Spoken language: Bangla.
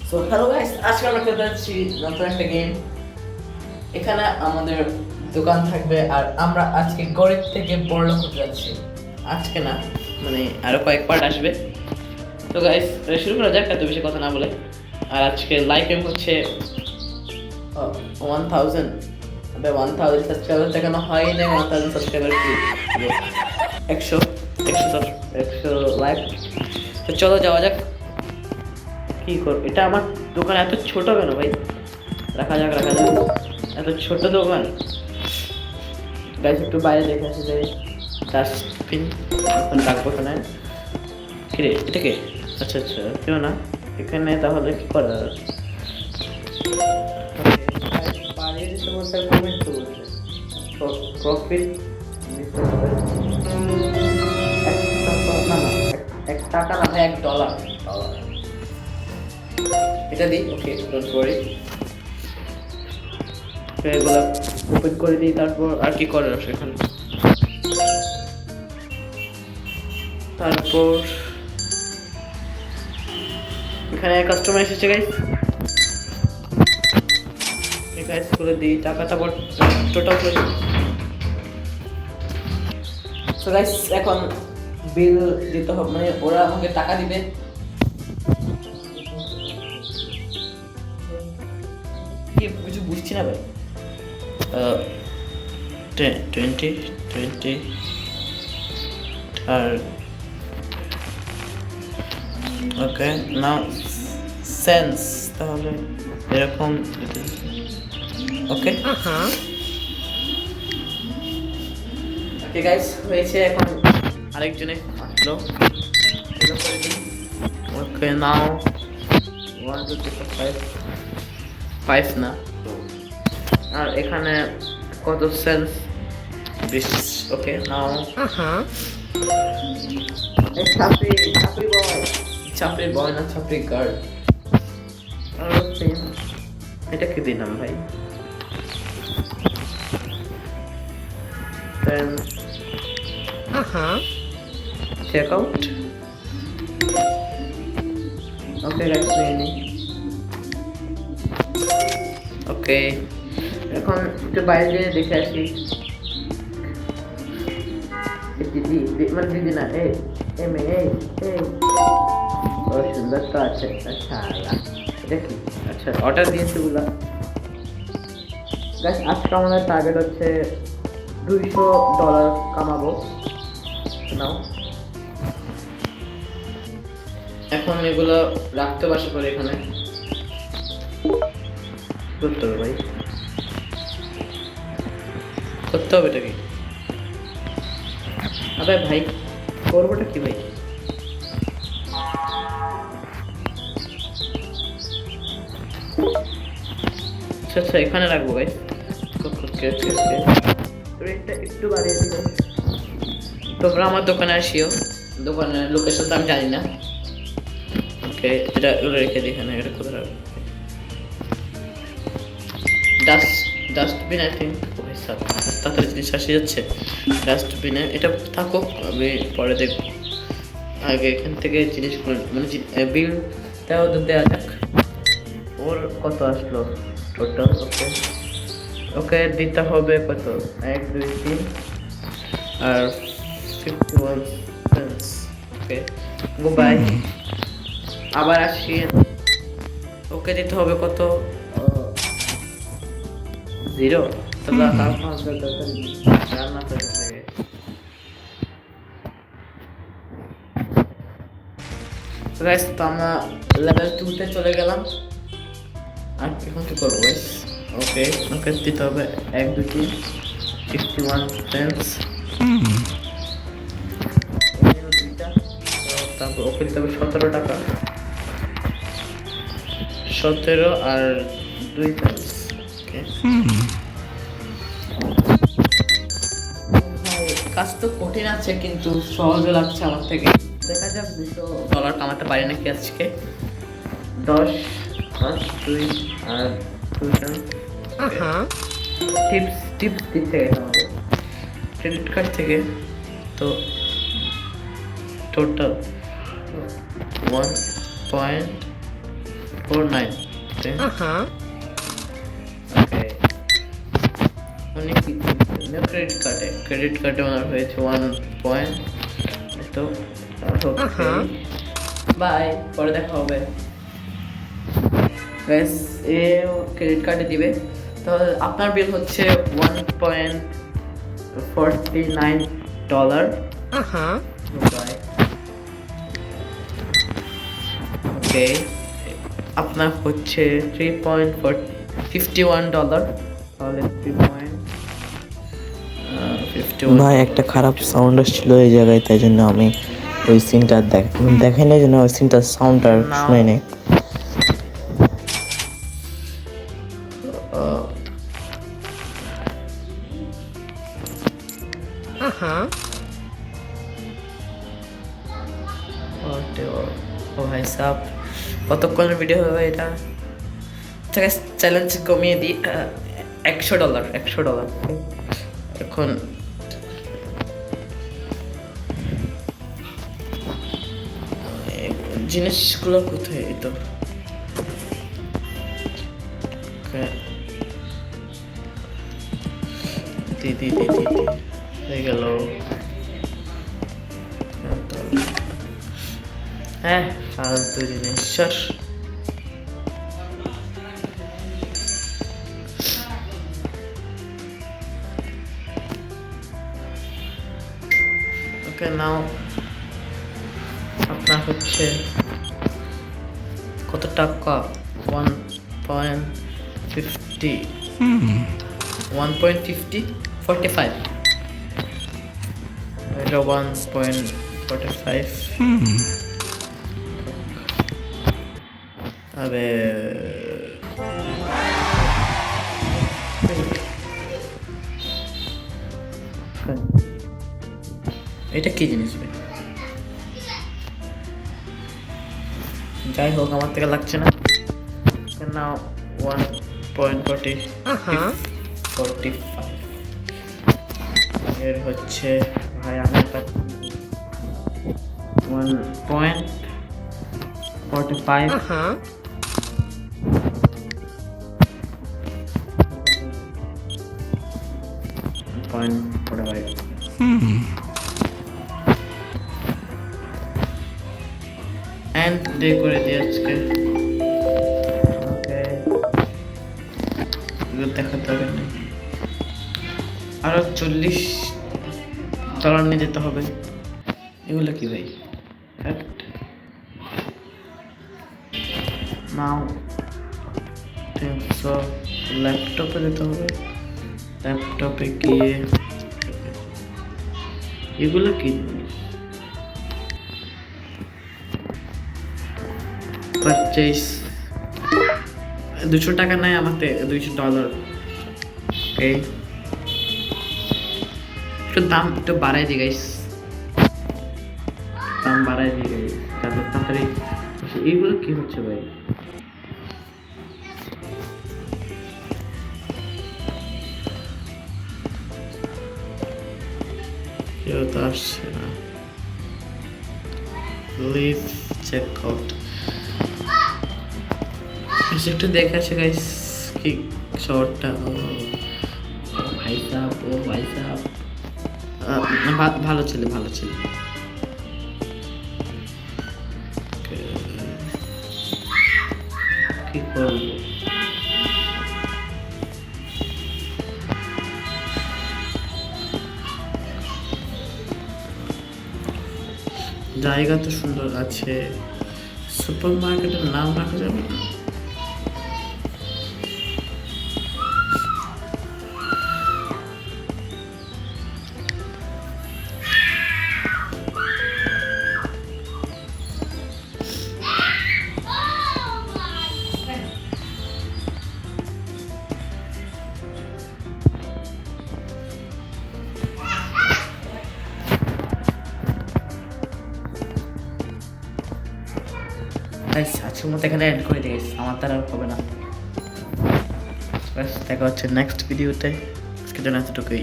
সো হ্যালো গাইস, আজকে আমরা খেলতে যাচ্ছি নতুন একটা গেম। এখানে আমাদের দোকান থাকবে আর আমরা আজকে গরিব থেকে বড়লোক হতে যাচ্ছি। আজকে না, মানে আরো কয়েক পার্ট আসবে। তো গাইস শুরু করা যাক, এত বেশি কথা না বলে। আর আজকে লাইক এম হচ্ছে 1000। আবে 1000 সাবস্ক্রাইবার দেখানো হয় না, 1000 সাবস্ক্রাইবার কি 100 100 লাইক। তো চলো যাওয়া যাক। কি করব, এটা আমার দোকান এত ছোট কেন ভাই? রাখা যাক এত ছোট দোকান। গাইস একটু বাইরে দেখে আসি যাই। ডাস্টবিন এখন রাখবো না। কিরে এটা কে? আচ্ছা কেউ না এখানে, তাহলে কি করা? প্রফিট $1 না ভাই, $1। এটা দিই, ওকে ডোন্ট ওয়ারি। এগুলো ওপেন করে দিই, তারপর আর কি করার আছে এখানে। তারপর এখানে কাস্টমার এসেছে গাইস। গাইস করে দিই, টাকাটা টোটাল করে দিই। সো গাইস এখন বিল দিতে হবে, মানে ওরা আমাকে টাকা দিবে। কিছু বুঝছি না ভাই। 20 আর ওকে নাও সেন্স, তাহলে এরকম ওকে ওকে গাইস হয়েছে। এখন আরেকজনে আসলো, ওকে নাও 1 2 3 4 5 না। আর এখানে কত সেন্স? 20। ওকে নাও ছাপড়ি বয় না, ছাপড়ি গার্ড। আর এটা কি দিলাম ভাই? Check out. Okay guys okay এখন একটু বাইরে গিয়ে দেখে আসি। দিদি মানে দিদি না, এই সুন্দর তো আছে। আচ্ছা এটা কি? আচ্ছা অর্ডার দিয়েছি গুলা গাইস। আজকে আমাদের টার্গেট হচ্ছে $200 কামাবো। নাও এখন এগুলো রাখতে বাসা করে এখানে করতে হবে ভাই, করতে হবে। এটা কি? আবে ভাই করবোটা কি ভাই? আচ্ছা এখানে রাখবো ভাই। রেটটা একটু বাড়িয়ে দিল। তোমরা আমার দোকানে আসিও, দোকানের লোকেশন তো আমি জানি না। ওকে এটা রেখে দিই এখানে। এটা কোথায় রাখবো? Dustbin I think. তাড়াতাড়ি জিনিস আসে যাচ্ছে ডাস্টবিনে। এটা থাকুক, আমি পরে দেখব। আগে এখান থেকে জিনিসগুলো মানে বিলটাও দেওয়া যাক। ওর কত আসলো টোটাল? ওকে দিতে হবে কত? 1 2 3 আর 51 সেন্স। ওকে গো বাই, আবার আসি। ওকে দিতে হবে কত? 0। তাহলে রান্না করে থাকে। গাইস তো আমরা লেভেল 2 তে চলে গেলাম। আর এখন কি করবো গাইস? ওকে দিতে হবে 1 2 3 61 সেন্স। তারপর ওকে দিতে হবে $17। 17 আর 2 সেন্স। কাজ তো কঠিন আছে কিন্তু সহজও লাগছে আমার থেকে। দেখা যাক $200 কামাতে পারি নাকি আজকে। 10 5 2 আর 2 সেন্স। টিপস দিতে গেছে আমাদের ক্রেডিট কার্ড থেকে। তো টোটাল 1.5 49 okay. Okay. অনেক কিছু ক্রেডিট কার্ডে আমার হয়েছে 1 পয়েন্ট। তো বাই, পরে দেখা হবে গাইস। এ ক্রেডিট কার্ডে দিবে। তো আপনার বিল হচ্ছে $1.49। বাই। ওকে, আপনার হচ্ছে $3.51। তাহলে 3.51 ভাই একটা খারাপ সাউন্ড আসছিল এই জায়গায়, তাই জন্য আমি ওই সিনটা দেখাই না, জন্য ওই সিনটার সাউন্ডটা শুনে নেই। ও ভাই সাব, কতক্ষণের ভিডিও হবে এটা? চ্যালেঞ্জ কমিয়ে দিই, $100। এখন জিনিসগুলো কোথায়? এই তো দিদি হয়ে গেল। হ্যাঁ, ফালতু জিনিস স্যার। ওকে, নাও আপনার হচ্ছে কত টাকা? 1.50 1.45 এটা 1.45। আবে এটা কি জিনিস? যাই হোক, আমার থেকে লাগছে না। নাও 1.45 এর হচ্ছে ভাই আমি 1.45 0.45 and ডে করে দিই আজকে। ওকে, দেখাতে হবে না, আরো $40 নিয়ে যেতে হবে। এগুলো কি ভাই? নাও ল্যাপটপে যেতে হবে। ল্যাপটপে গিয়ে এগুলো কি জিনিস? পারচেজ $200 নাই আমাতে, $200। ওকে, একটু দাম একটু বাড়াই দিই গাইস, দাম বাড়াই দিই গাইস তাড়াতাড়ি। এইগুলো কি হচ্ছে ভাই? কেউ তো আসছে না। লিভ চেক আউট একটু দেখে আসে গাইস কি শর্টটা। ও ভাই সাহেব, ভালো ছিল। কি করবো? জায়গা তো সুন্দর আছে, সুপার মার্কেটের নাম রাখা যাবে না? আজকের মতো এখানে এন্ড করে দিয়েছি, আমার দ্বারা হবে না। দেখা হচ্ছে নেক্সট ভিডিওতে, আজকের জন্য এতটুকুই।